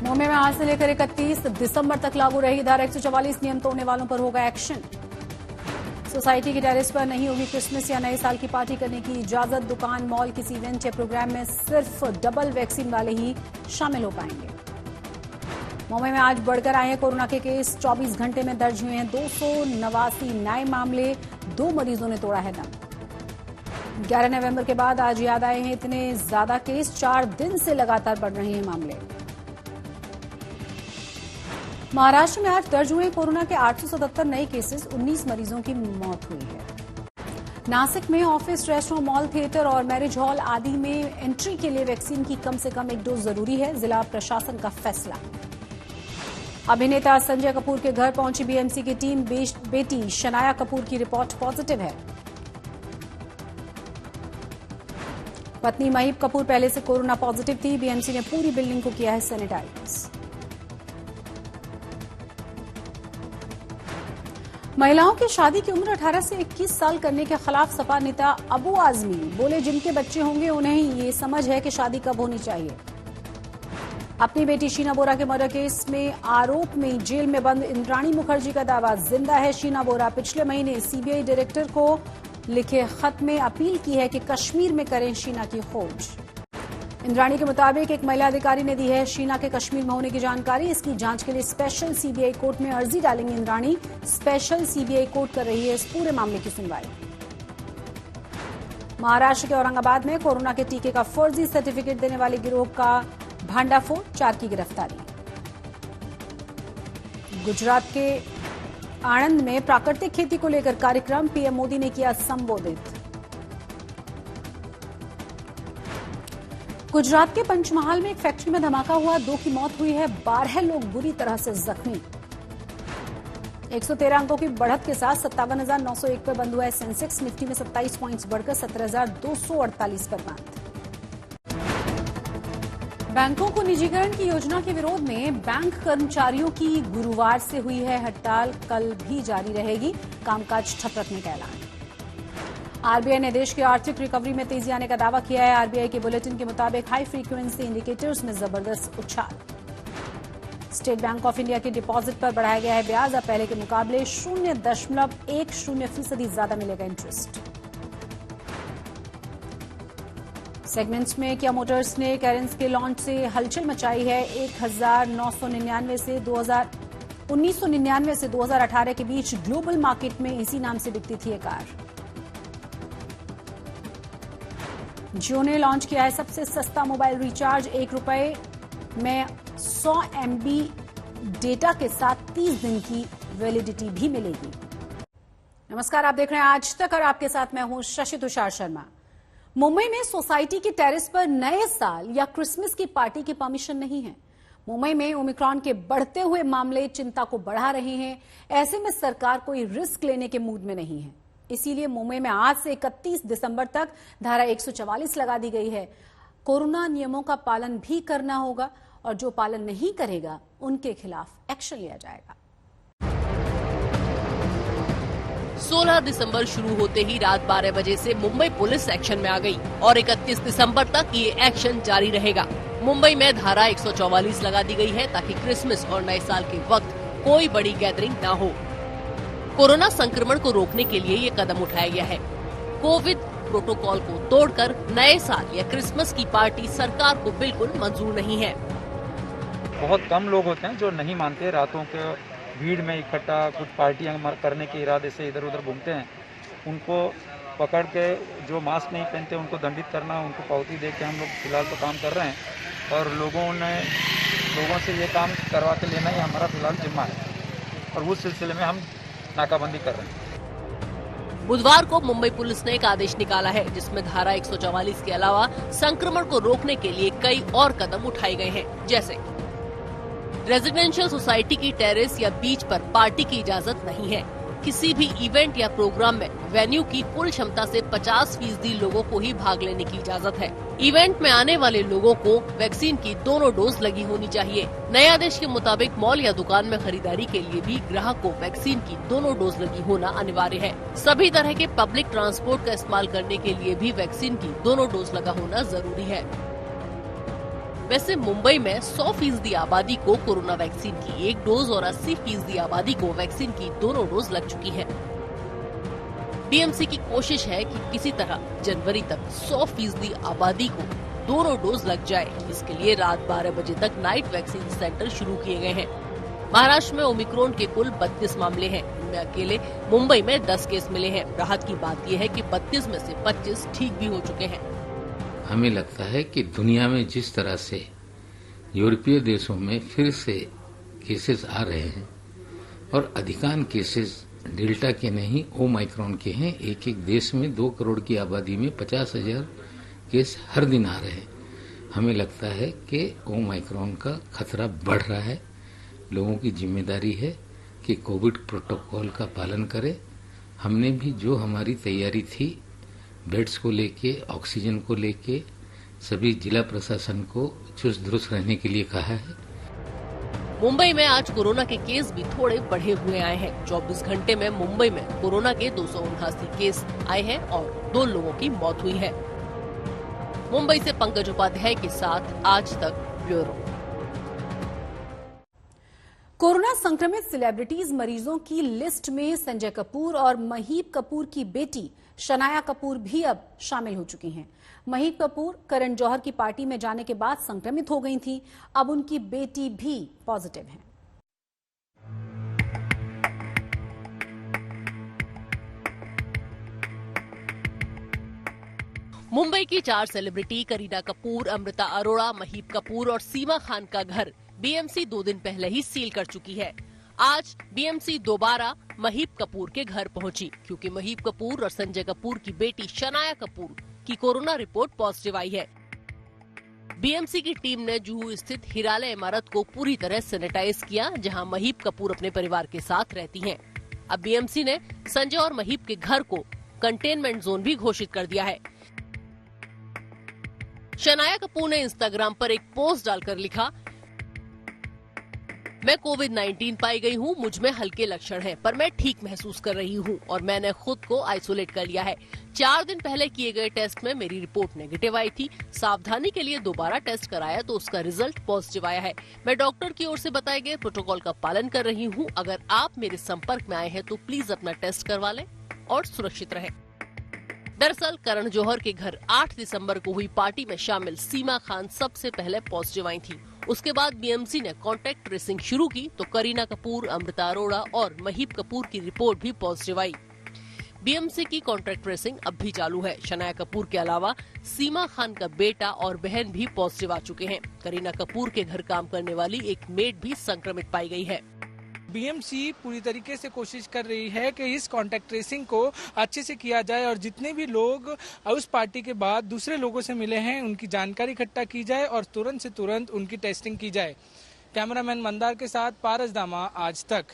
मुंबई में आज से लेकर 31 दिसंबर तक लागू रही धारा 144। नियम तोड़ने वालों पर होगा एक्शन। सोसाइटी की टेरेस पर नहीं होगी क्रिसमस या नए साल की पार्टी करने की इजाजत। दुकान, मॉल, किसी इवेंट या प्रोग्राम में सिर्फ डबल वैक्सीन वाले ही शामिल हो पाएंगे। मुंबई में आज बढ़कर आए हैं कोरोना के केस। 24 घंटे में दर्ज हुए हैं 289 नए मामले। 2 मरीजों ने तोड़ा है दम। 11 नवंबर के बाद आज याद आए हैं इतने ज्यादा केस। 4 दिन से लगातार बढ़ रहे हैं मामले। महाराष्ट्र में आज दर्ज हुए कोरोना के 877 नए केसेस। 19 मरीजों की मौत हुई है। नासिक में ऑफिस, रेस्टोरेंट, मॉल, थिएटर और मैरिज हॉल आदि में एंट्री के लिए वैक्सीन की कम से कम 1 डोज जरूरी है। जिला प्रशासन का फैसला। अभिनेता संजय कपूर के घर पहुंची बीएमसी की टीम। बेटी शनाया कपूर की रिपोर्ट पॉजिटिव है। पत्नी महीप कपूर पहले से कोरोना पॉजिटिव थी। बीएमसी ने पूरी बिल्डिंग को किया है सैनिटाइज। महिलाओं की शादी की उम्र 18 से 21 साल करने के खिलाफ सपा नेता अबू आजमी बोले, जिनके बच्चे होंगे उन्हें ये समझ है कि शादी कब होनी चाहिए। अपनी बेटी शीना बोरा के मर्डर केस में आरोप में जेल में बंद इंद्राणी मुखर्जी का दावा जिंदा है। शीना बोरा पिछले महीने सीबीआई डायरेक्टर को लिखे खत में अपील की है कि कश्मीर में करें शीना की खोज। इंद्राणी के मुताबिक एक महिला अधिकारी ने दी है शीना के कश्मीर में होने की जानकारी। इसकी जांच के लिए स्पेशल सीबीआई कोर्ट में अर्जी डालेंगे इंद्राणी। स्पेशल सीबीआई कोर्ट कर रही है इस पूरे मामले की सुनवाई। महाराष्ट्र के औरंगाबाद में कोरोना के टीके का फर्जी सर्टिफिकेट देने वाले गिरोह का भांडाफोड़, 4 की गिरफ्तारी। गुजरात के आणंद में प्राकृतिक खेती को लेकर कार्यक्रम। पीएम मोदी ने किया संबोधित। गुजरात के पंचमहाल में एक फैक्ट्री में धमाका हुआ। 2 की मौत हुई है। 12 लोग बुरी तरह से जख्मी। 113 अंकों की बढ़त के साथ 57,901 पर बंद हुआ है सेंसेक्स। निफ्टी में 27 पॉइंट्स बढ़कर 17,248 पर बंद। बैंकों को निजीकरण की योजना के विरोध में बैंक कर्मचारियों की गुरुवार से हुई है हड़ताल। कल भी जारी रहेगी। कामकाज ठप रखने का ऐलान। आरबीआई ने देश की आर्थिक रिकवरी में तेजी आने का दावा किया है। आरबीआई के बुलेटिन के मुताबिक हाई फ्रीक्वेंसी इंडिकेटर्स में जबरदस्त उछाल। स्टेट बैंक ऑफ इंडिया के डिपॉजिट पर बढ़ाया गया है ब्याज। अब पहले के मुकाबले 0.10% ज्यादा मिलेगा इंटरेस्ट। सेगमेंट्स में किया मोटर्स ने कैरेंस के लॉन्च से हलचल मचाई है। 1999 से 2018 के बीच ग्लोबल मार्केट में इसी नाम से बिकती थी ये कार। जियो ने लॉन्च किया है सबसे सस्ता मोबाइल रिचार्ज। ₹1 में 100 MB डेटा के साथ 30 दिन की वैलिडिटी भी मिलेगी। नमस्कार, आप देख रहे हैं आज तक और आपके साथ मैं हूं शशि तुषार शर्मा। मुंबई में सोसाइटी की टेरेस पर नए साल या क्रिसमस की पार्टी की परमिशन नहीं है। मुंबई में ओमिक्रॉन के बढ़ते हुए मामले चिंता को बढ़ा रहे हैं। ऐसे में सरकार कोई रिस्क लेने के मूड में नहीं है। इसीलिए मुंबई में आज से 31 दिसंबर तक धारा 144 लगा दी गई है। कोरोना नियमों का पालन भी करना होगा और जो पालन नहीं करेगा उनके खिलाफ एक्शन लिया जाएगा। 16 दिसंबर शुरू होते ही रात 12 बजे से मुंबई पुलिस एक्शन में आ गई और 31 दिसंबर तक ये एक्शन जारी रहेगा। मुंबई में धारा 144 लगा दी गई है ताकि क्रिसमस और नए साल के वक्त कोई बड़ी गैदरिंग न हो। कोरोना संक्रमण को रोकने के लिए ये कदम उठाया गया है। कोविड प्रोटोकॉल को तोड़कर नए साल या क्रिसमस की पार्टी सरकार को बिल्कुल मंजूर नहीं है। बहुत कम लोग होते हैं जो नहीं मानते। रातों के भीड़ में इकट्ठा कुछ पार्टियां करने के इरादे से इधर उधर घूमते हैं। उनको पकड़ के जो मास्क नहीं पहनते उनको दंडित करना, उनको पावती दे के हम लोग फिलहाल तो काम कर रहे हैं और लोगों से ये काम करवा के लेना ही हमारा फिलहाल जिम्मा है और उस सिलसिले में हम नाकाबंदी कर रहे हैं। बुधवार को मुंबई पुलिस ने एक आदेश निकाला है जिसमें धारा 144 के अलावा संक्रमण को रोकने के लिए कई और कदम उठाए गए हैं। जैसे रेजिडेंशियल सोसाइटी की टेरेस या बीच पर पार्टी की इजाजत नहीं है। किसी भी इवेंट या प्रोग्राम में वेन्यू की कुल क्षमता से 50% लोगों को ही भाग लेने की इजाजत है। इवेंट में आने वाले लोगों को वैक्सीन की दोनों डोज लगी होनी चाहिए। नए आदेश के मुताबिक मॉल या दुकान में खरीदारी के लिए भी ग्राहक को वैक्सीन की दोनों डोज लगी होना अनिवार्य है। सभी तरह के पब्लिक ट्रांसपोर्ट का इस्तेमाल करने के लिए भी वैक्सीन की दोनों डोज लगा होना जरूरी है। वैसे मुंबई में 100% आबादी को कोरोना वैक्सीन की एक डोज और 80% आबादी को वैक्सीन की दोनों डोज लग चुकी है। बीएमसी की कोशिश है कि किसी तरह जनवरी तक 100% आबादी को दोनों डोज लग जाए। इसके लिए रात 12 बजे तक नाइट वैक्सीन सेंटर शुरू किए गए हैं। महाराष्ट्र में ओमिक्रॉन के कुल 32 मामले हैं। इनमें अकेले मुंबई में 10 केस मिले हैं। राहत की बात यह है कि 32 में से 25 ठीक भी हो चुके हैं। हमें लगता है कि दुनिया में जिस तरह से यूरोपीय देशों में फिर से केसेस आ रहे हैं और अधिकांश केसेस डेल्टा के नहीं ओमाइक्रॉन के हैं। एक एक देश में 2 करोड़ की आबादी में 50,000 केस हर दिन आ रहे हैं। हमें लगता है कि ओमाइक्रॉन का खतरा बढ़ रहा है। लोगों की जिम्मेदारी है कि कोविड प्रोटोकॉल का पालन करें। हमने भी जो हमारी तैयारी थी बेड्स को लेके, ऑक्सीजन को लेके, सभी जिला प्रशासन को चुस्त दुरुस्त रहने के लिए कहा है। मुंबई में आज कोरोना के केस भी थोड़े बढ़े हुए आए हैं। 24 घंटे में मुंबई में कोरोना के 279 केस आए हैं और 2 लोगों की मौत हुई है। मुंबई से पंकज उपाध्याय के साथ आज तक ब्यूरो। कोरोना संक्रमित सेलिब्रिटीज मरीजों की लिस्ट में संजय कपूर और महीप कपूर की बेटी शनाया कपूर भी अब शामिल हो चुकी हैं। महीप कपूर करण जौहर की पार्टी में जाने के बाद संक्रमित हो गई थी। अब उनकी बेटी भी पॉजिटिव है। मुंबई की 4 सेलिब्रिटी करीना कपूर, अमृता अरोड़ा, महीप कपूर और सीमा खान का घर बीएमसी 2 दिन पहले ही सील कर चुकी है। आज बीएमसी दोबारा महीप कपूर के घर पहुंची क्योंकि महीप कपूर और संजय कपूर की बेटी शनाया कपूर की कोरोना रिपोर्ट पॉजिटिव आई है। बीएमसी की टीम ने जुहू स्थित हिरालय इमारत को पूरी तरह सैनिटाइज किया, जहां महीप कपूर अपने परिवार के साथ रहती हैं। अब बीएमसी ने संजय और महीप के घर को कंटेनमेंट जोन भी घोषित कर दिया है। शनाया कपूर ने इंस्टाग्राम पर एक पोस्ट डालकर लिखा, मैं कोविड-19 पाई गई हूँ, मुझ में हल्के लक्षण हैं, पर मैं ठीक महसूस कर रही हूँ और मैंने खुद को आइसोलेट कर लिया है। 4 दिन पहले किए गए टेस्ट में मेरी रिपोर्ट नेगेटिव आई थी। सावधानी के लिए दोबारा टेस्ट कराया तो उसका रिजल्ट पॉजिटिव आया है। मैं डॉक्टर की ओर से बताए गए प्रोटोकॉल का पालन कर रही हूँ। अगर आप मेरे संपर्क में आए हैं तो प्लीज अपना टेस्ट करवा लें और सुरक्षित रहें। दरअसल करण जौहर के घर 8 दिसंबर को हुई पार्टी में शामिल सीमा खान सबसे पहले पॉजिटिव आई थी। उसके बाद बीएमसी ने कॉन्टैक्ट ट्रेसिंग शुरू की तो करीना कपूर, अमृता अरोड़ा और महीप कपूर की रिपोर्ट भी पॉजिटिव आई। बीएमसी की कॉन्टैक्ट ट्रेसिंग अब भी चालू है। शनाया कपूर के अलावा सीमा खान का बेटा और बहन भी पॉजिटिव आ चुके हैं। करीना कपूर के घर काम करने वाली एक मेड भी संक्रमित पाई गई है। बीएमसी पूरी तरीके से कोशिश कर रही है कि इस कॉन्टैक्ट ट्रेसिंग को अच्छे से किया जाए और जितने भी लोग उस पार्टी के बाद दूसरे लोगों से मिले हैं उनकी जानकारी इकट्ठा की जाए और तुरंत से तुरंत उनकी टेस्टिंग की जाए। कैमरामैन मंदार के साथ पारस दामा, आज तक।